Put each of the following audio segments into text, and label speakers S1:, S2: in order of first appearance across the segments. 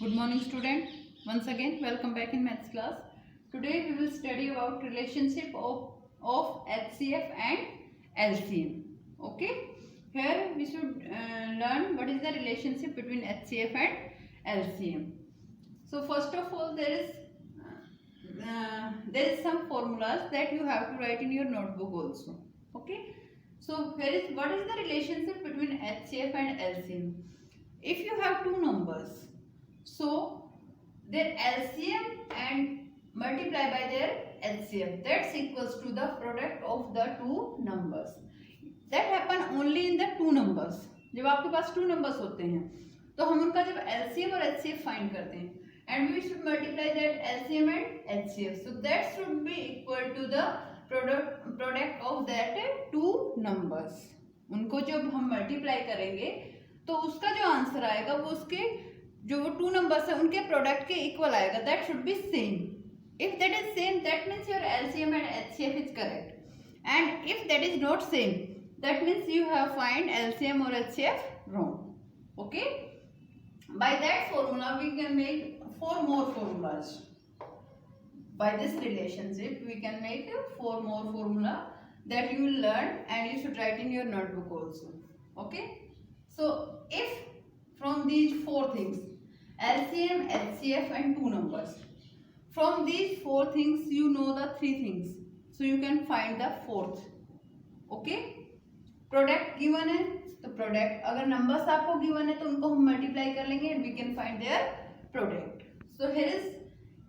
S1: Good morning student. Once again welcome back in maths class. Today we will study about relationship of HCF and LCM. Okay. Here we should learn what is the relationship between HCF and LCM. So first of all there is some formulas that you have to write in your notebook also. Okay. So here is what is the relationship between HCF and LCM. If you have two numbers, so their LCM and multiply by their LCF, that's equals to the product of the two numbers. That happen only in the two numbers. जब आपके पास two numbers होते हैं तो हम उनका जब LCM और HCF find करते हैं and we should multiply that LCM and HCF, so that should be equal to the product of that two numbers. उनको जब हम मल्टीप्लाई करेंगे तो उसका जो आंसर आएगा वो उसके जो वो टू नंबर्स है उनके प्रोडक्ट के इक्वल आएगा. That should be same. If that is same that means your LCM and HCF is correct, and if that is not same that means you have find LCM और HCF wrong. Okay, by that formula we can make four more formulas. By this relationship we can make four more formula that you will learn and you should write in your notebook also. Okay, so if from these four things LCM, HCF and two numbers, from these four things you know the three things, so you can find the fourth. Okay, product given है तो product, अगर numbers आपको given है तो उनको हम multiply कर लेंगे and we can find their product. So here is,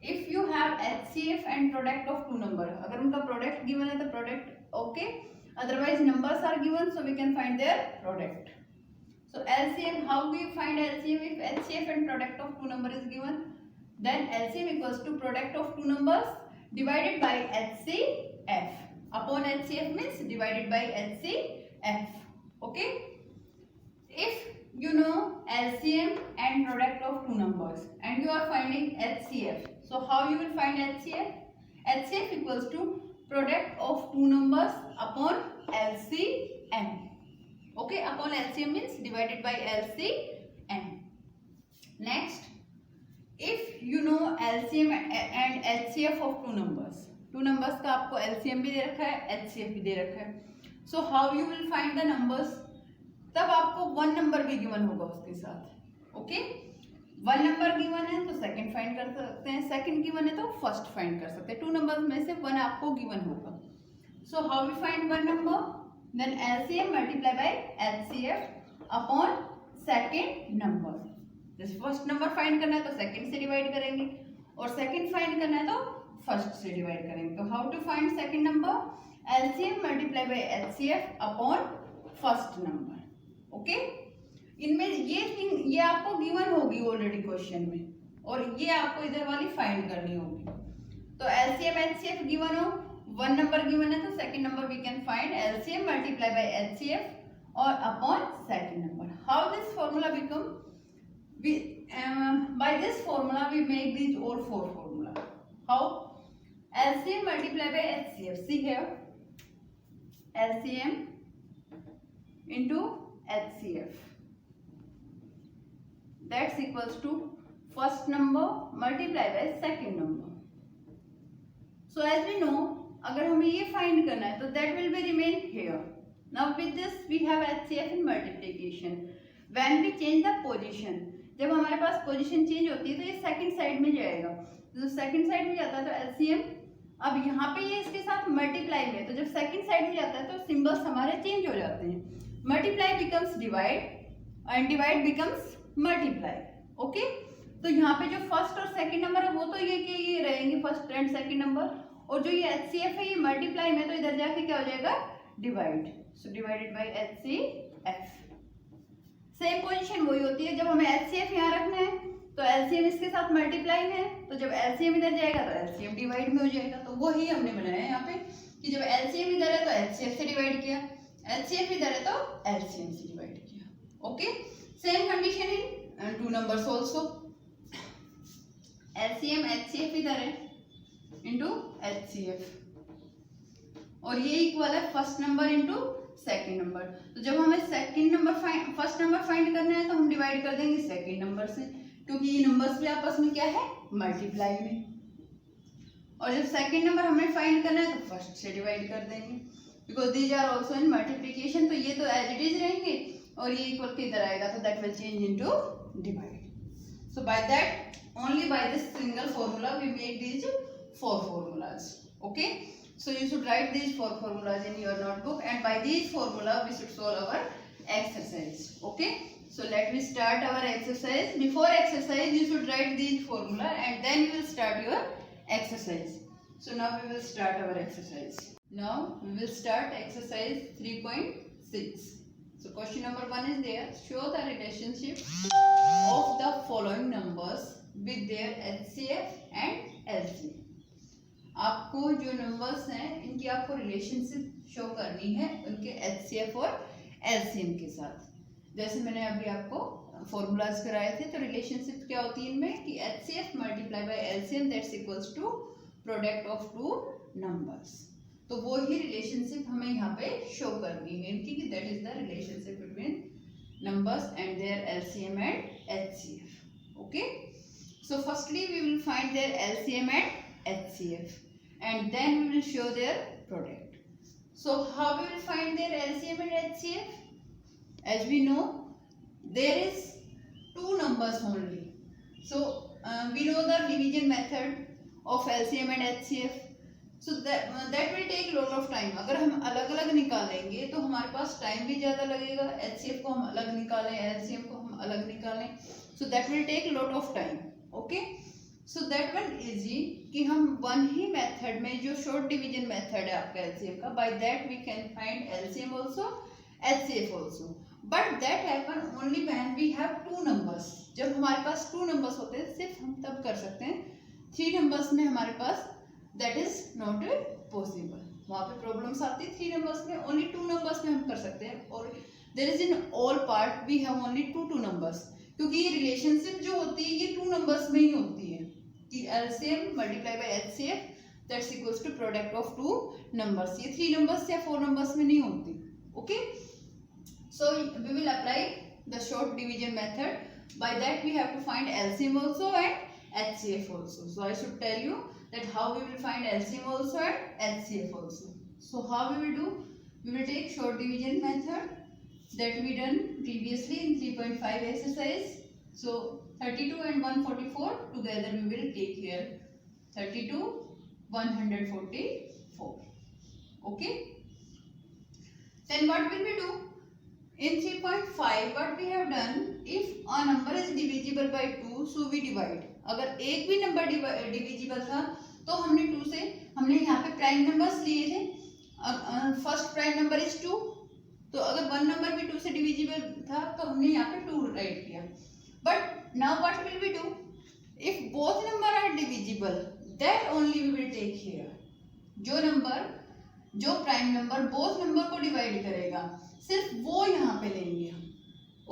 S1: if you have HCF and product of two number, अगर उनका प्रोडक्ट गिवन है तो product okay, otherwise numbers are given so we can find their product. So LCM, how do you find LCM? If HCF and product of two number is given, then LCM equals to product of two numbers divided by HCF upon HCF means divided by HCF. Okay, if you know LCM and product of two numbers and you are finding HCF, so how you will find HCF? HCF equals to product of two numbers upon LCM. Okay, upon LCM means divided by LCM. Next, if you know LCM and HCF of two numbers, two numbers का आपको LCM भी दे रखा है, HCF भी दे रखा है, so how you will find the numbers? तब आपको वन नंबर भी गिवन होगा उसके साथ. ओके, वन नंबर गिवन है तो सेकंड फाइंड कर सकते हैं, सेकंड गिवन है तो फर्स्ट फाइंड कर सकते हैं. टू नंबर्स में से वन आपको गिवन होगा. So how we find one number? Then LCM multiply by HCF upon second number. जैसे फर्स्ट नंबर फाइंड करना है तो सेकंड से डिवाइड करेंगे और सेकंड फाइंड करना है तो फर्स्ट से डिवाइड करेंगे. तो how to find second number? LCM multiply by HCF upon first number. Okay, इनमें ये आपको गिवन होगी ऑलरेडी क्वेश्चन में और ये आपको इधर वाली फाइंड करनी होगी. तो एलसीएम एचसीएफ गिवन हो, वन नंबर गिवन है तो second number we can find LCM multiply by HCF और upon second number. How this formula become? By this formula we make these all four formula. How? LCM multiply by HCF. See here, LCM into HCF, that's equals to first number multiply by second number. So as we know, अगर हमें ये find करना है तो that will be remain here. Now with this we have HCF in multiplication. When we change the position, जब हमारे पास position change होती है तो ये सेकंड साइड में जाएगा. तो सेकंड साइड में जाता है तो LCM, अब यहाँ पे ये इसके साथ मल्टीप्लाई में, तो जब सेकंड साइड में जाता है तो सिंबल्स हमारे चेंज हो जाते हैं. Multiply becomes divide and divide becomes multiply. Okay, तो यहाँ पे जो फर्स्ट और सेकंड नंबर है वो तो ये रहेंगे फर्स्ट एंड सेकंड नंबर, और जो ये HCF है ये मल्टीप्लाई में, तो इधर जाके क्या हो जाएगा? Divide. So divided by HCF. Same position वही होती है. जब हमें HCF यहाँ रखना है तो LCM इसके साथ मल्टीप्लाई है, तो जब LCM इधर जाएगा तो LCM डिवाइड में हो जाएगा. तो वही हमने बनाया है यहाँ पे कि जब LCM इधर है तो HCF से डिवाइड किया, LCF इधर है तो LCM से डिवाइड किया. Okay, same condition in two numbers also. LCM HCF इधर है इंटू HCF और ये इक्वल है first number into second number. तो जब हमें second number first number find करना है तो हम डिवाइड कर देंगे सेकेंड नंबर से. क्योंकि ये नंबर्स भी आपस में क्या है, मल्टीप्लाई में। और जब सेकंड नंबर हमें फाइंड करना है तो फर्स्ट से डिवाइड कर देंगे, because these are also in multiplication, तो ये तो एज इट इज रहेंगे और ये इक्वल के इधर आएगा, तो that will change into divide. So by that, only by this single formula we make these 4 formulas. Okay, so you should write these 4 formulas in your notebook, and by these formula we should solve our exercise. Okay, so let me start our exercise. Before exercise you should write these formula and then you will start your exercise. So now we will start our exercise. Now we will start exercise 3.6. So question number 1 is there. Show the relationship of the following numbers with their HCF and LCM. आपको जो numbers हैं इनकी आपको relationship show करनी है उनके HCF और LCM के साथ। जैसे मैंने अभी आपको फॉर्मूलाज कराए थे, तो रिलेशनशिप क्या होती है इनमें कि HCF multiply by LCM that's equals to product of two numbers. तो वो ही रिलेशनशिप हमें यहाँ पे शो करनी है इनकी, कि that is the relationship between numbers and their LCM and HCF. Okay, so firstly we will find their LCM and HCF, and then we will show their product. So how we will find their LCM and HCF? As we know, there is two numbers only. So we know the division method of LCM and HCF. So that will take lot of time. अगर हम अलग अलग निकालेंगे तो हमारे पास time भी ज़्यादा लगेगा। HCF को हम अलग निकालें, LCM को हम अलग निकालें, so that will take lot of time. Okay, so that one easy कि हम वन ही मेथड में, जो शॉर्ट डिवीजन मेथड है आपका LCM का, by that we can find LCM also, HCF also. But that happen only when we have two numbers. जब हमारे पास two numbers होते हैं सिर्फ हम तब कर सकते हैं। 3 numbers में हमारे पास that is not possible, वहाँ पे प्रॉब्लम्स आती है। 3 numbers में, only 2 numbers में हम कर सकते हैं, और there is in all part we have only two numbers, क्योंकि ये रिलेशनशिप जो होती है ये 2 numbers में ही होती है कि LCM multiply by HCF that's equals to product of 2 numbers। ये 3 numbers या 4 numbers में नहीं होती। Okay, so we will apply the short division method, by that we have to find LCM also and HCF also. So I should tell you that how we will find LCM also and HCF also. So how we will do? We will take short division method that we done previously in 3.5 exercise. So 32 and 144 together we will take here 32 144. Okay, then what will we do? In 3.5 what we have done, if a number is divisible by 2 so we divide. अगर एक भी number divisible था तो हमने 2 से, हमने यहाँ पे प्राइम नंबर्स लिए थे। फर्स्ट प्राइम नंबर इज 2, तो अगर 1 नंबर भी 2 से डिविजिबल था तो हमने यहाँ पे 2 राइट किया। But now what will we do? If both number are divisible that only we will take here. जो प्राइम नंबर बोथ नंबर को डिवाइड करेगा सिर्फ वो यहाँ पे लेंगे हम।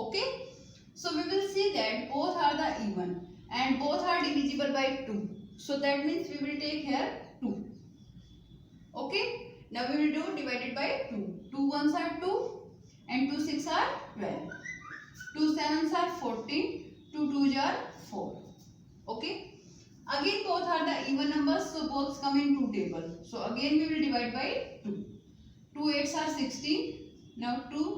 S1: Okay, so we will see that both are the even and both are divisible by 2, so that means we will take here 2. Okay, now we will do divided by 2. 2 ones are 2 and 2 6 are 12, 2 sevens are 14, 2 twos are 4. Okay, again both are the even numbers, so both come in 2 table, so again we will divide by 2. 2 8s are 16, now 2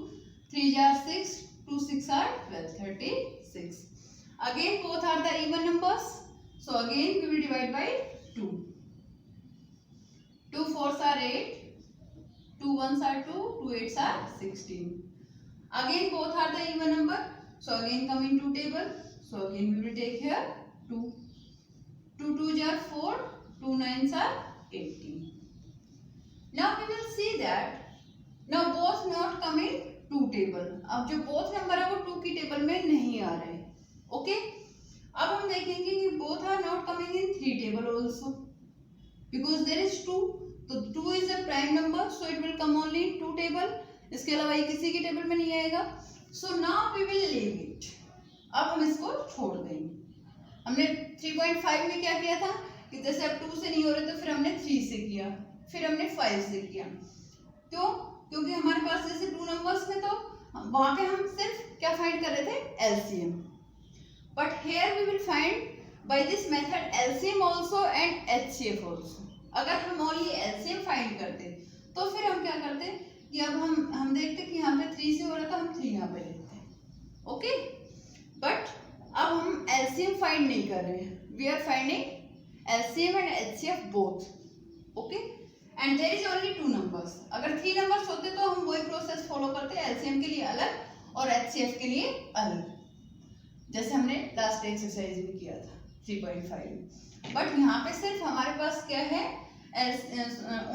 S1: 3s are 6, 2 6 are 12, 36. Again both are the even numbers, so again we will divide by 2. 2 4s are 8, 2 1s are 2, 2 8s are 16. Again both are the even number, so again come in 2 table, so again we will take here 2. 2 2s are 4, 2 9s are 18. Now we will see that now both not come in 2 table. अब जो both number है वो 2 की table में नहीं आ रहे। Okay, अब हम देखेंगे कि both are not coming in 3 table also, because there is 2, तो 2 is a prime number, so it will come only in 2 table, इसके अलावा ये किसी की टेबल में नहीं आएगा। So now we will leave it, अब हम इसको छोड़ देंगे। हमने 3.5 में क्या किया था कि जैसे अब 2 से नहीं हो रहे तो फिर हमने 3 से किया, फिर हमने 5 से किया। क्यों? क्योंकि हमारे पास जैसे 2 नंबर्स में तो वहां पे हम सिर्फ क्या फाइंड कर रहे थे? LCM। but here we will find by this method LCM also and HCF also. अगर हम only LCM फाइंड करते तो फिर हम क्या करते कि अब हम देखते कि यहाँ पे 3 से हो रहा था, हम 3 यहाँ पे लेते हैं, ओके। बट अब हम LCM फाइंड नहीं कर रहे हैं, we are finding LCM and HCF both, okay, and there is only 2 numbers. अगर 3 numbers होते तो हम वही प्रोसेस फॉलो करते, LCM के लिए अलग और HCF के लिए अलग, जैसे हमने लास्ट एक्सरसाइज में किया था 3.5। बट यहाँ पे सिर्फ हमारे पास क्या है,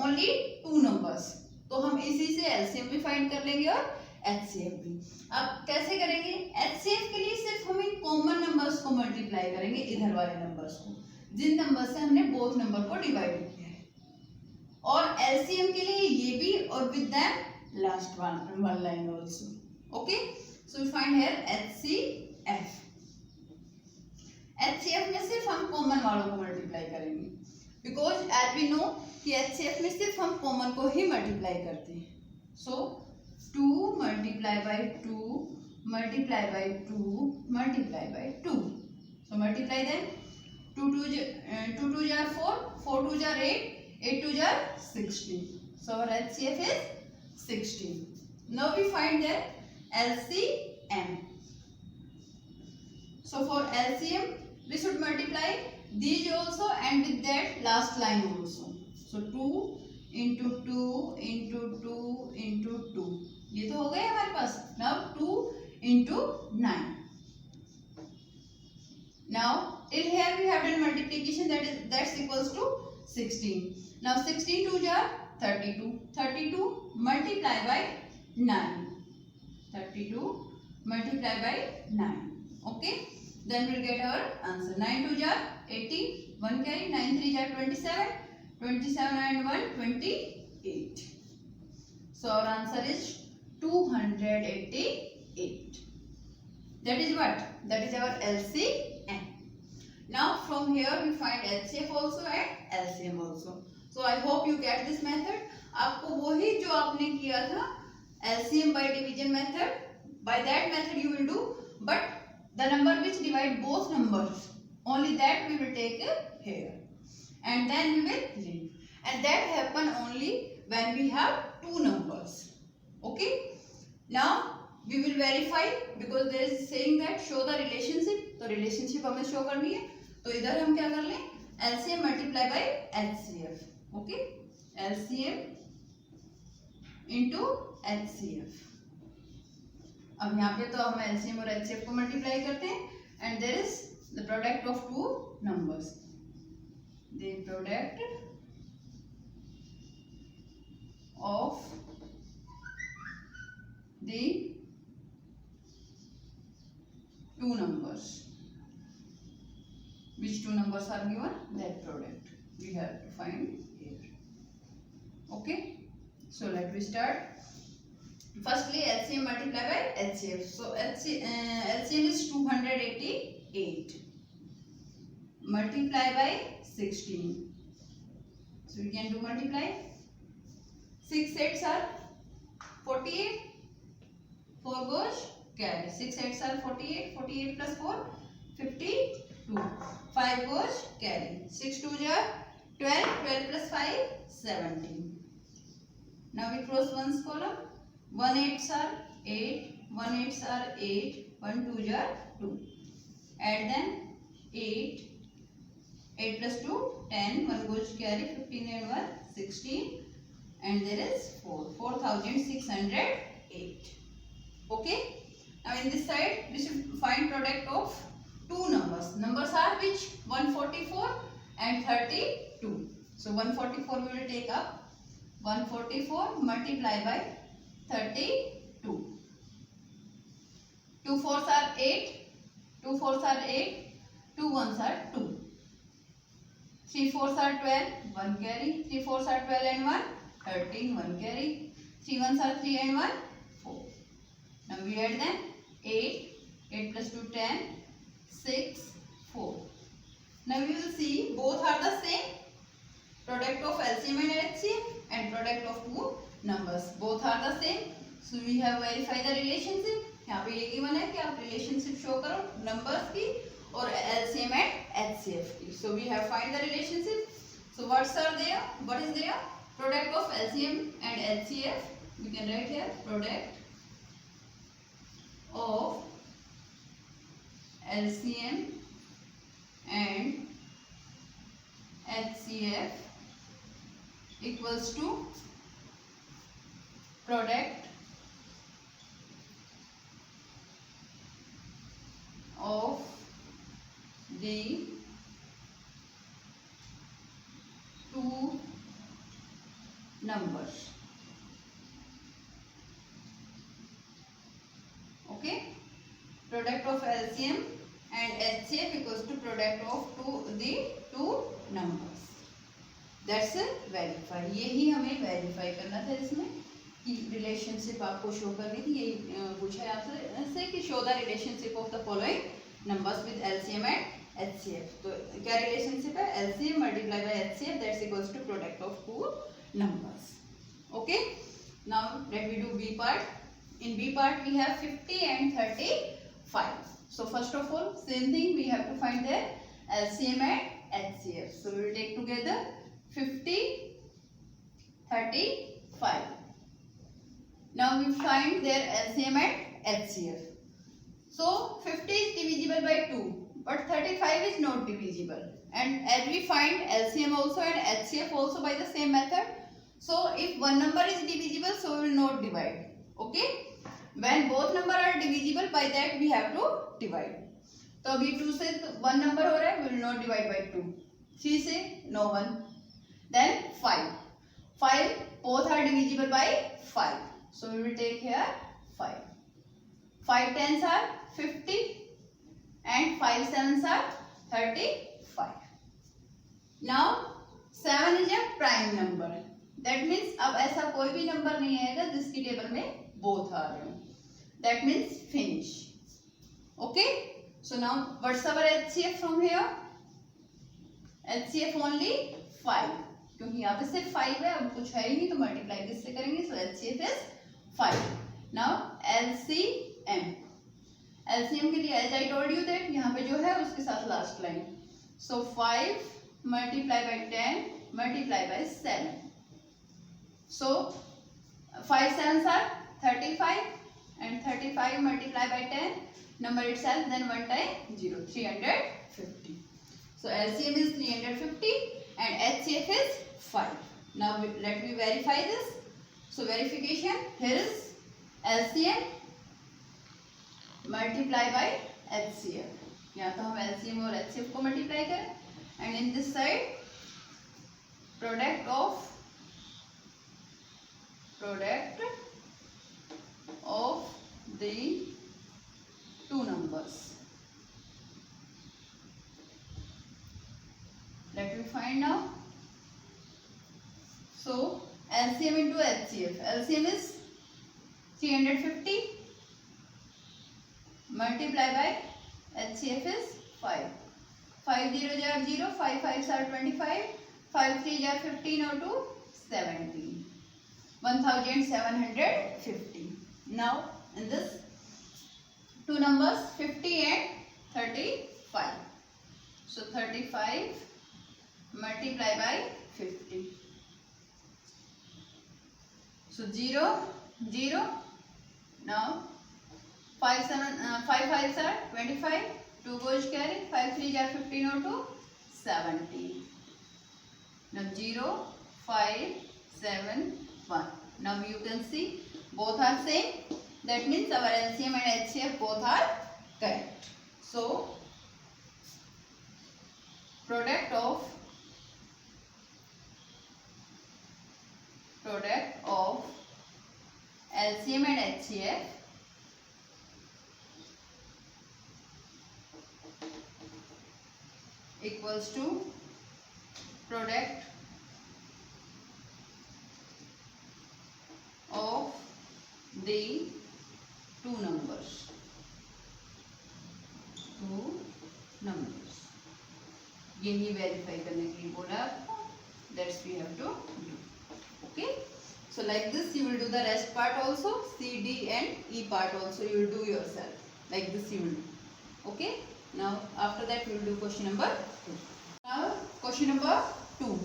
S1: ओनली 2 numbers, तो हम इसी से LCM भी फाइंड कर लेंगे और HCF भी। अब कैसे करेंगे, HCF के लिए सिर्फ हम इन कॉमन नंबर्स को मल्टीप्लाई करेंगे, इधर वाले नंबर्स को, जिन नंबर से हमने बोथ नंबर को डिवाइड किया है, और LCM के लिए ये भी, और with that last one line also, okay. So we find here HCF। HCF में सिर्फ हम कॉमन वालों को मल्टीप्लाई करेंगे, बिकॉज एज वी नो कि HCF में सिर्फ हम कॉमन को ही मल्टीप्लाई करते हैं। सो 2 multiply by 2 multiply by 2 multiply by 2, so multiply them, 2 2 are 4, 4 2 are 8, 8 2 are 16, so our HCF is 16. Now we find their LCM. So for LCM we should multiply these also and with that last line also, so 2 into 2 into 2 into 2, ये तो हो गया हमारे पास। Now 2 into 9. Now till here we have done multiplication, that's equals to 16. Now 16 2 are 32. 32 multiply by 9. 32 multiply by 9. Okay. Then we'll get our answer. 9 2 are 80. 1 carry. 9 3 are 27. 27 and 1 28. So our answer is 288. That is what? That is our LCM. Now from here we find HCF also and LCM also. So I hope you get this method. आपको वही जो आपने किया था LCM by division method, by that method you will do, but the number which divide both numbers, only that we will take here, and then we will leave, and that happen only when we have 2 numbers. Okay. Now we will verify, because there is saying that show the relationship, तो relationship हमें show करनी है, तो इधर हम क्या कर लें, LCM multiply by HCF, okay, LCM into HCF। अब यहाँ पे तो हम LCM और HCF को मल्टीप्लाई करते हैं, and there is the product of 2 numbers, the product of the 2 numbers. Which 2 numbers are given? That product we have to find here. Okay. So let me start. Firstly, LCM multiply by HCF. So LCM is 288. Multiply by 16. So we can do multiply. 6 8s are 48. 4 goes carry. 6 8s are 48. 48 plus 4 52. 5 goes carry. 6 2s are 12. 12 plus 5 17. Now we cross ones column. 1 8s are 8. 1 8s are 8. 1 2s are 2. Add them 8. 8 plus 2 10. 1 goes carry. 15 and 1 16. And there is 4. 4608. Okay. Now in this side we should find product of 2 numbers. Numbers are which? 144 and 32. So 144 we will take up. 144 multiply by 32. 2 4s are 8. 2 4s are 8. 2 1s are 2. 3 4s are 12. 1 carry. 3 4s are 12 and 1 13. 1 carry. 3 1s are 3 and 1 4. Now we add them. 8. 8 plus 2 10. 6 4. Now we will see both are the same. Product of LCM and HCF and product of 2 numbers. Both are the same. So we have verified the relationship. यहाँ पे ये given है कि आप relationship show करो numbers की or LCM and HCF की. So we have find the relationship. So what is there? Product of LCM and HCF. We can write here product of LCM and HCF equals to product of the two numbers. Okay, product of LCM and HCF equals to product of the two numbers. That's verify. यही हमें verify करना था इसमें कि relationship आपको show करनी थी. यही पूछा है आपसे कि show the relationship of the following numbers with LCM and HCF. तो क्या relationship है? LCM multiply by HCF that's equals to product of two numbers. Okay. Now let me do B part. In B part we have 50 and 35. So first of all, same thing, we have to find their LCM and HCF. So we will take together 50, 35. Now we find their LCM and HCF. So 50 is divisible by 2, but 35 is not divisible. And as we find LCM also and HCF also by the same method. So if one number is divisible, so we will not divide. Okay? When both number are divisible, by that we have to divide. तो अभी 2 से 1 number हो रहा है, we will not divide by 2. 3 से no 1. Then 5. 5 both are divisible by 5. So we will take here 5. 5 tens are 50 and 5 sevens are 35. Now 7 is a prime number. That means अब ऐसा कोई भी नंबर नहीं आएगा जिसकी टेबल में both आ रहे हो. That means finish. Okay. So now what's our HCF from here? HCF only 5. क्योंकि यहाँ पे सिर्फ 5 है, अब कुछ है ही नहीं तो मल्टीप्लाई किससे करेंगे? So HCF is 5. Now LCM. LCM के लिए as I told you that यहाँ पे जो है उसके साथ last line. So 5 multiply by 10 multiply by 7. So 5 sevens are 35 and 35 multiply by 10 number itself, then 1 time 0, 350. So LCM is 350 and HCF is 5. Now let me verify this. So verification, here is LCM multiply by HCF. यहाँ तो हम LCM और HCF को multiply करें, and in this side product of the two numbers. Let me find now. So LCM into HCF. LCM is 350 multiply by HCF is 5. 5 0s are 0, 5 5s are 25, 5 3s are 15 or 2 17. 1750. Now in this two numbers 50 and 35. So 35 multiply by 50. So 0 0. Now 5 5s are 25. 2 goes carry. 5 3s are 15 or 2 70. Now 0 5 7 1. Now you can see both are same. That means our LCM and HCF both are correct. So product of LCM and HCF equals to product of the two numbers. यही verify करने के लिए बोला आपको. That's we have to do. Okay. So like this you will do the rest part also. C, D and E part also you will do yourself. Like this you will do. Okay. Now after that we will do question number 2. Now question number 2.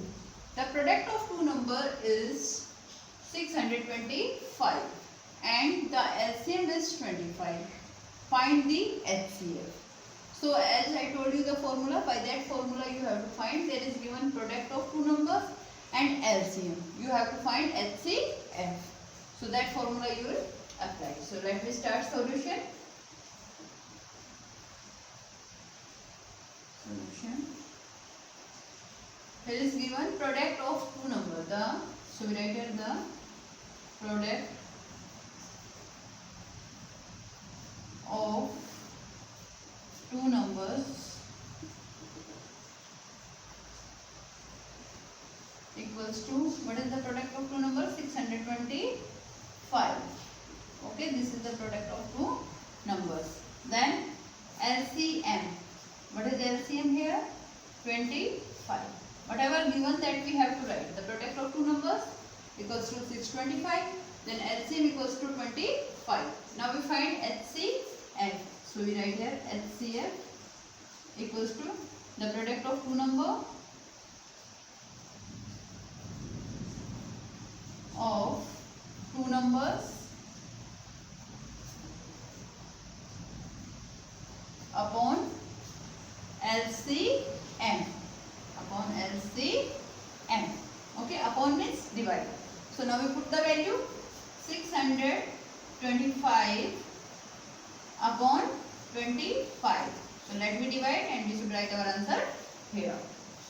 S1: The product of two number is 625 and the LCM is 25. Find the HCF. So as I told you the formula, by that formula you have to find, there is given product of two numbers and LCM. You have to find HCF. So that formula you will apply. So let me start solution. Here is given product of two numbers. So we write here the product of two numbers equals to, what is the product of two numbers? 625. Okay, this is the product of two numbers. Then LCM. What is LCM here? 25. Whatever given that we have to write. The product of two numbers equals to 625. Then LCM equals to 25. Now we find HCF. So we write here HCF equals to the product of two numbers of two numbers upon LCM. Upon LCM. Okay, upon means divide. So now we put the value 625 upon 25. So let me divide and we should write our answer here.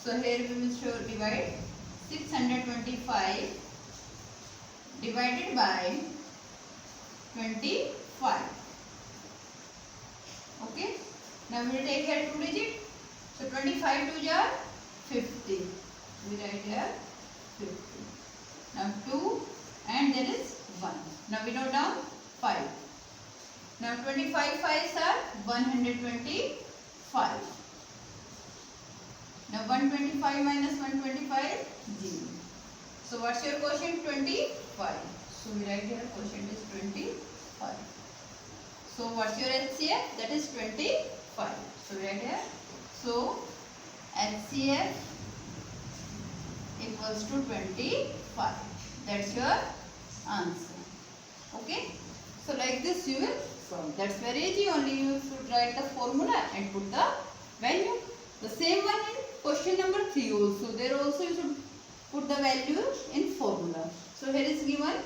S1: So here we will show divide 625 divided by 25. Okay. Now we will take here 2 digit. So 25 to jar 50. We write here 50. Now 2 and there is 1. Now we note down 5. Now 25 5s are 125. Now 125 minus 125 0. So what's your quotient? 25. So we write here quotient is 25. So what's your HCF? That is 25. So we write here. So HCF equals to 25. That's your answer. Okay. So like this you will solve. That's very easy. Only you should write the formula and put the value. The same one in question number 3 also. There also you should put the value in formula. So here is given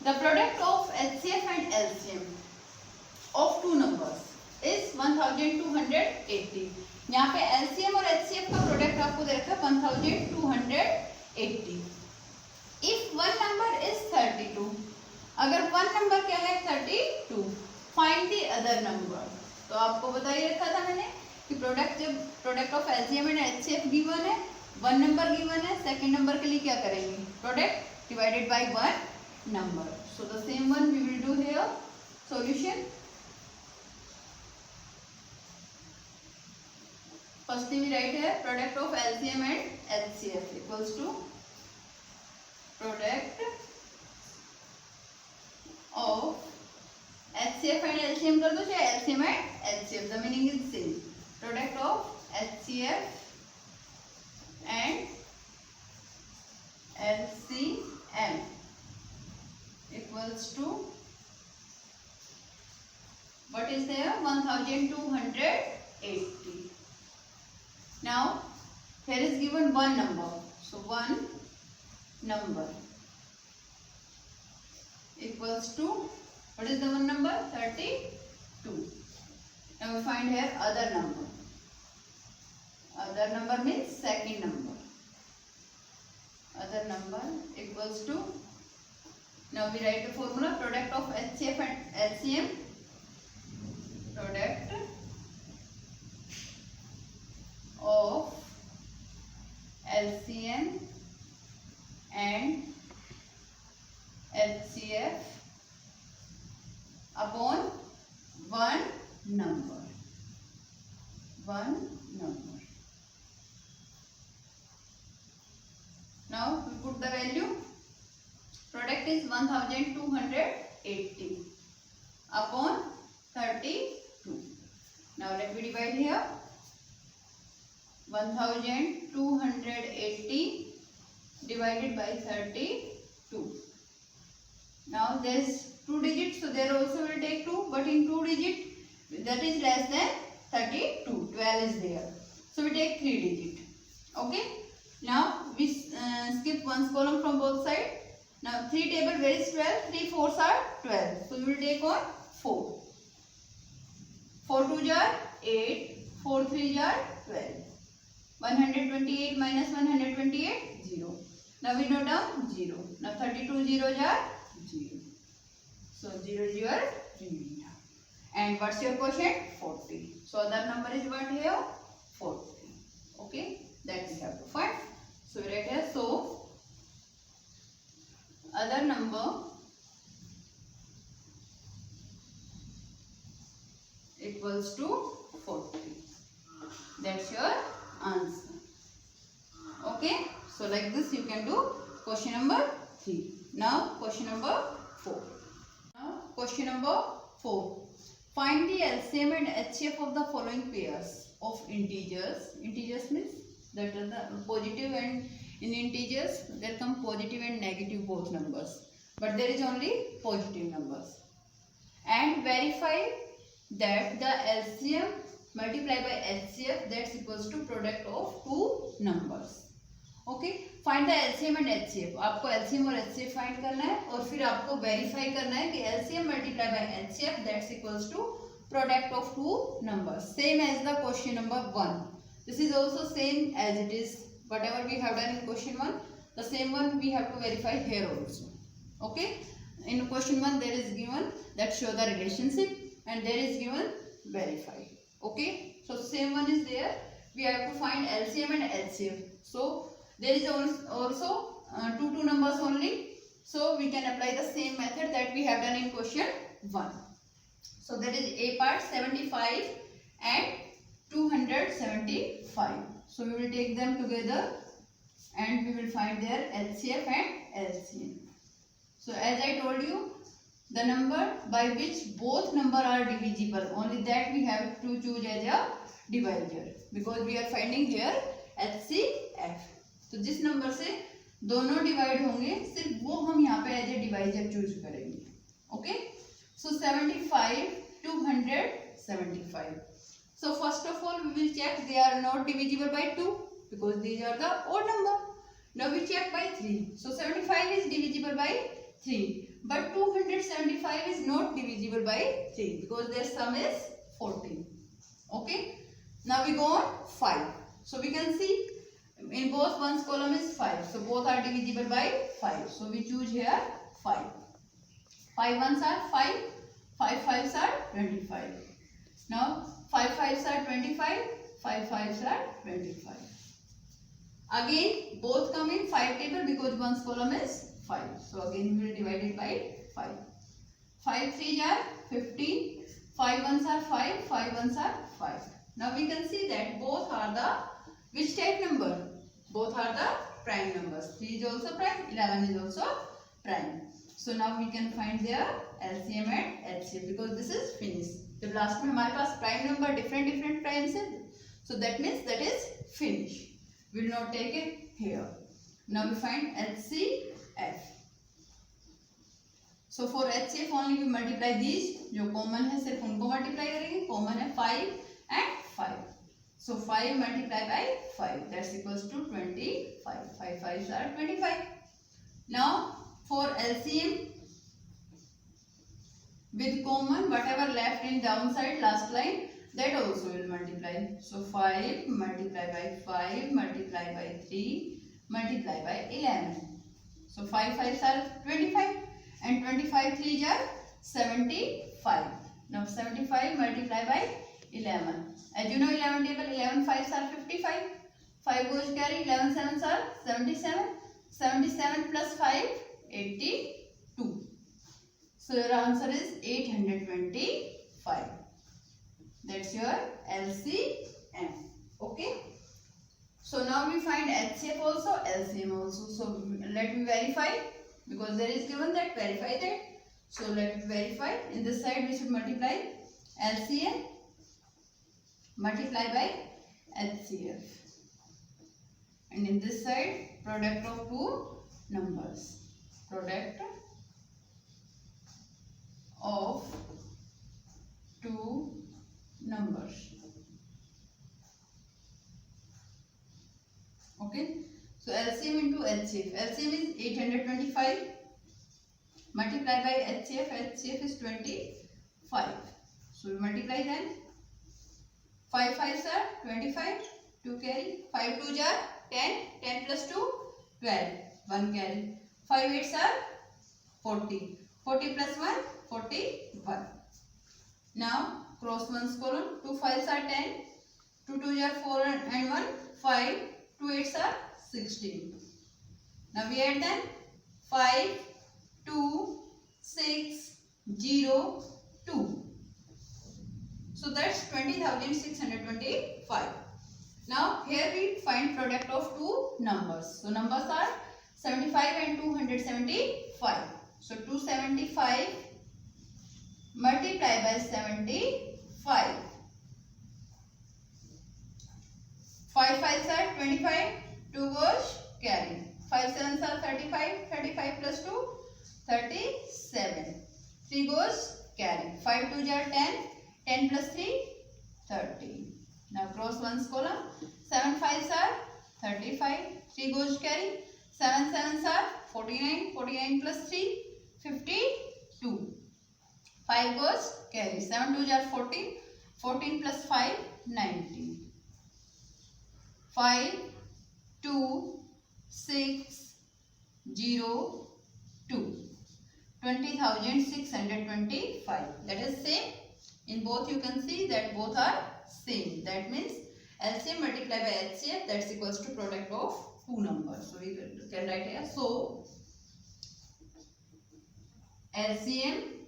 S1: the product of HCF and LCM of two numbers is 1280. यहाँ पे LCM और HCF का product आपको दे रखा है 1280. If one number is 32, अगर one number क्या है 32, find the other number. तो आपको बता ही रखा था मैंने कि प्रोडक्ट जब product of LCM and HCF given है, वन नंबर गिवन है, सेकंड नंबर के लिए क्या करेंगे? Product divided by one number. So the same one we will do here. Solution. Firstly we write here product of LCM and HCF equals to product of HCF and LCM कर दो, चाहे LCM and HCF, the meaning is same. Product of HCF and LCM equals to what is there? 1280. Now here is given one number. So one number equals to what is the one number? 32. Now we find here other number. Other number means second number. Other number equals to, now we write the formula product of HCF and LCM. Product of LCM and HCF upon one number. One number. Now we put the value. Product is 1280 upon 32. Now let me divide here. 1280 divided by 32. Now there is 2 digits, so there also will take 2, but in 2 digit that is less than 32. 12 is there, so we take 3 digit. Okay. Now we skip one column from both sides. Now 3 table, where is 12? 3 fours are 12, so we will take on 4. 4 2 are 8, 4 3 are 12. 128 minus 128, 0. Now we note down 0. Now 32 zeros are 0. So 0 is your remainder. And what's your quotient? 40. So other number is what here? 40. Okay, that we have to find. So we write here, so other number equals to 40. That's your answer. Okay, so like this you can do question number 3. Now question number 4. Now question number 4. Find the LCM and HCF of the following pairs of integers. Integers means that are the positive, and in integers there come positive and negative both numbers, but there is only positive numbers. And verify that the LCM multiplied by HCF that's equals to product of two numbers. Okay, find the LCM and HCF. आपको LCM और HCF find करना है और फिर आपको verify करना है कि LCM multiplied by HCF that's equals to product of two numbers. Same as the question number 1. This is also same as it is whatever we have done in question 1. The same one we have to verify here also. Okay. In question 1 there is given that show the relationship, and there is given verify. Okay. So same one is there. We have to find LCM and HCF. So there is also two numbers only. So we can apply the same method that we have done in question 1. So that is A part 75 and 275. So we will take them together and we will find their LCF and LCM. So as I told you, the number by which both number are divisible, only that we have to choose as a divisor, because we are finding here HCF. तो जिस number से दोनों divide होंगे सिर्फ वो हम यहाँ पे एज ए डिवाइजर चूज करेंगे. Okay, so 75 275. So first of all we will check they are not divisible by 2 because these are the odd number. Now we check by 3. So 75 is divisible by 3, but 275 is not divisible by 3 because their sum is 14. Okay, now we go on 5. So we can see in both one's column is 5, so both are divisible by 5. So we choose here 5. 5 ones are 5, 5 fives are 25. Now 5 fives are 25, 5 fives are 25. Again both come in 5 table because one's column is 5. So again we will divide it by 5. 5 threes are 15, 5 ones are 5, 5 ones are 5. Now we can see that both are the which type number? Both are the prime numbers. 3 is also prime, 11 is also prime. So now we can find their LCM and HCF because this is finished. जब last में हमारे पास prime number different primes है, so that means that is finished. We will not take it here. Now we find HCF. So for HCF only we multiply these. जो common है सिर्फ उनको multiply करेंगे. Common है 5 and 5. So 5 multiplied by 5 that's equals to 25. 5 5s are 25. Now for LCM with common whatever left in downside last line that also will multiply. So 5 multiplied by 5 multiplied by 3 multiplied by 11. So 5 5s are 25 and 25 3s are 75. Now 75 multiplied by 11. As you know 11 table 11 5s are 55. 5 goes carry 11 7s are 77. 77 plus 5 82. So your answer is 825. That's your LCM. Okay. So now we find HCF also, LCM also. So let me verify because there is given that verify that. So let me verify. In this side we should multiply LCM multiply by HCF. And in this side, product of two numbers. Product of two numbers. Okay. So LCM into HCF. LCM is 825. Multiply by HCF. HCF is 25. So we multiply then. 5 5s are 25. 2 carry. 5 2s are 10. 10 plus 2, 12. 1 carry. 5 8s are 40. 40 plus 1, 41. Now cross ones column. 2 5s are 10. 2 2s are 4 and 1, 5. 2 8s are 16. Now we add them. 5, 2, 6, 0, 2. So that's 20,625. Now here we find product of two numbers. So numbers are 75 and 275. So 275 multiply by 75. 5 5s are 25. 2 goes carry. 5 7s are 35. 35 plus 2, 37. 3 goes carry. 5 2s are 10. 10 plus 3, 30. Now cross ones column. 7 5s are 35. 3 goes carry. 7 7s are 49. 49 plus 3, 52. 5 goes carry. 7 2s are 14. 14 plus 5, 19. 5, 2, 6, 0, 2. 20,625. That is same. In both you can see that both are same. That means LCM multiplied by HCF, that's equals to product of two numbers. So we can write here. So LCM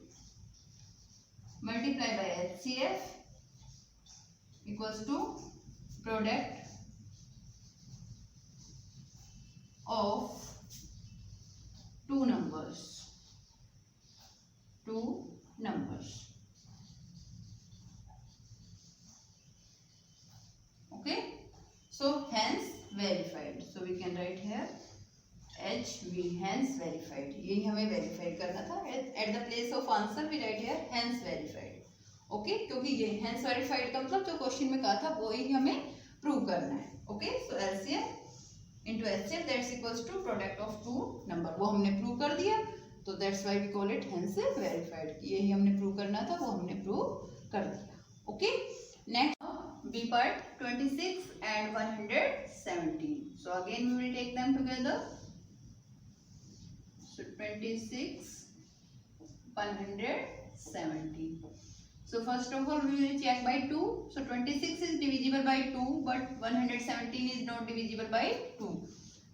S1: multiplied by HCF equals to product of two numbers. Two numbers. Okay. So hence verified. So we can write here HV, hence verified. यही हमें verified करना था. At the place of answer we write here hence verified. Okay. क्योंकि ये hence verified का मतलब जो question में कहा था वो ही हमें प्रूव करना है. Okay. So LCM into HCF that's equals to product of two number. वो हमने प्रूव कर दिया. तो that's why we call it hence verified. यही हमने प्रूव करना था वो हमने प्रूव कर दिया. Okay. Next. B part 26 and 117. So again we will take them together. So 26, 117. So first of all we will check by 2. So 26 is divisible by 2 but 117 is not divisible by 2.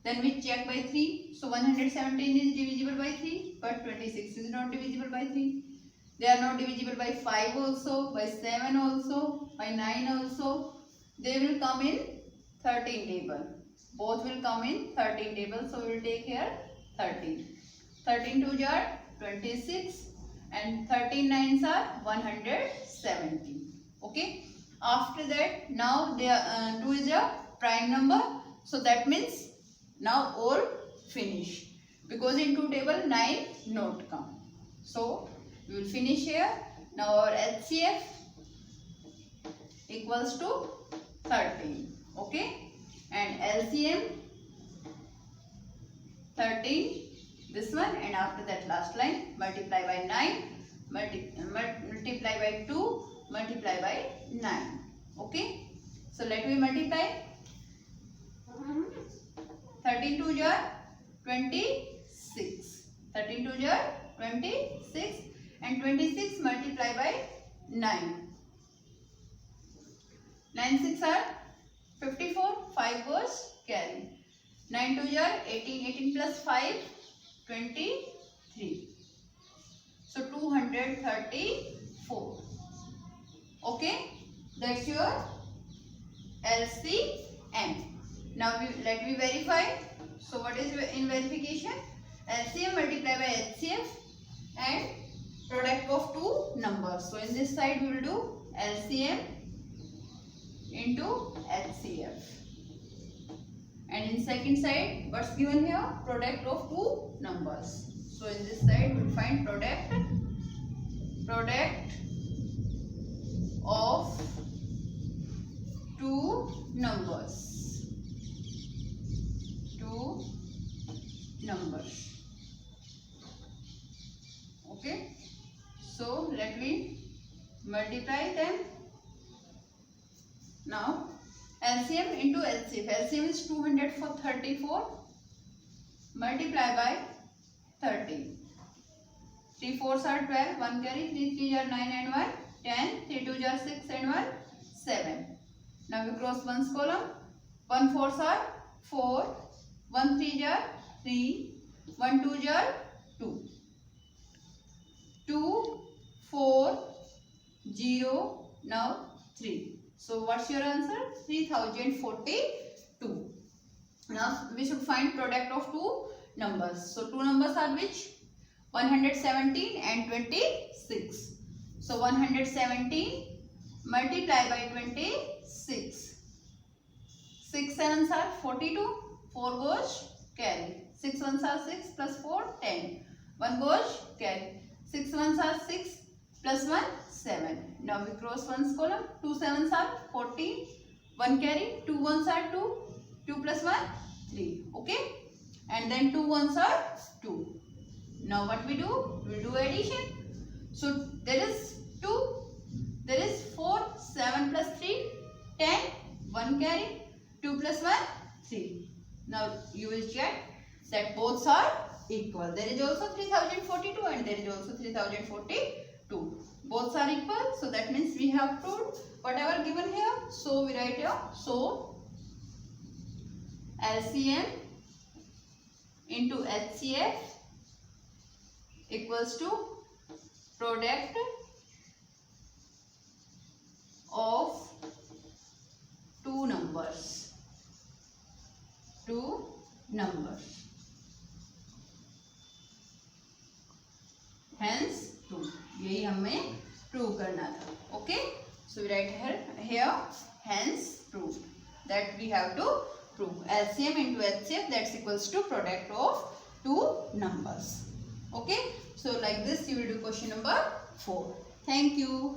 S1: Then we check by 3. So 117 is divisible by 3 but 26 is not divisible by 3. They are not divisible by 5 also, by 7 also, by 9 also. They will come in 13 table. Both will come in 13 table. So we will take here 13. 13 2s are 26 and 13 9s are 170. Okay. After that, now they are, 2 is a prime number. So that means now all finish. Because in 2 table 9 not come. So we will finish here. Now our HCF equals to 13. Okay. And LCM 13. This one, and after that last line multiply by 9, multiply by 2, multiply by 9. Okay. So let me multiply. 13 2s are 26. 13 2s are 26 and 26 multiply by 9. 9 6 are 54. 5 goes carry. 9 2s are 18. 18 plus 5, 23. So 234. Okay. That's your LCM. Now let me verify. So what is in verification? LCM multiplied by HCF and product of two numbers. So in this side we will do LCM into HCF. And in second side, what's given here? Product of two numbers. So in this side, we'll find product of two numbers. Two numbers. Okay. So let me multiply them. Now LCM into LCF. LCM is 200 for 34. Multiply by 30. 3 4s are 12. 1 carry. 3 3 are 9 and 1 10. 3 2 are 6 and 1 7. Now we cross ones column. 1 4s are 4. 1 3 are 3. 1 2 are 2. 2 4 0 now 3. So what's your answer? 3042. Now we should find product of two numbers. So two numbers are which? 117 and 26. So 117 multiply by 26. 6 sevens are 42. 4 goes carry. 6 ones are 6 plus 4 10. 1 goes carry. 6 ones are 6 plus 1 7. Now we cross ones column. 2 sevens are 14. 1 carry. 2 ones are 2. 2 plus 1 3. Okay. And then 2 ones are 2. Now what we do? We do addition. So there is 2. There is 4. 7 plus 3 10. 1 carry. 2 plus 1 3. Now you will check that both are equal. There is also 3042 and there is also 3042. Both are equal. So that means we have proved whatever given here. So we write here. So LCM into HCF equals to product of two numbers. Two numbers. Hence true. यही हमें prove करना था. Okay. So we write here hence true. That we have to prove. LCM into HCF, that's equals to product of two numbers. Okay. So like this you will do question number 4. Thank you.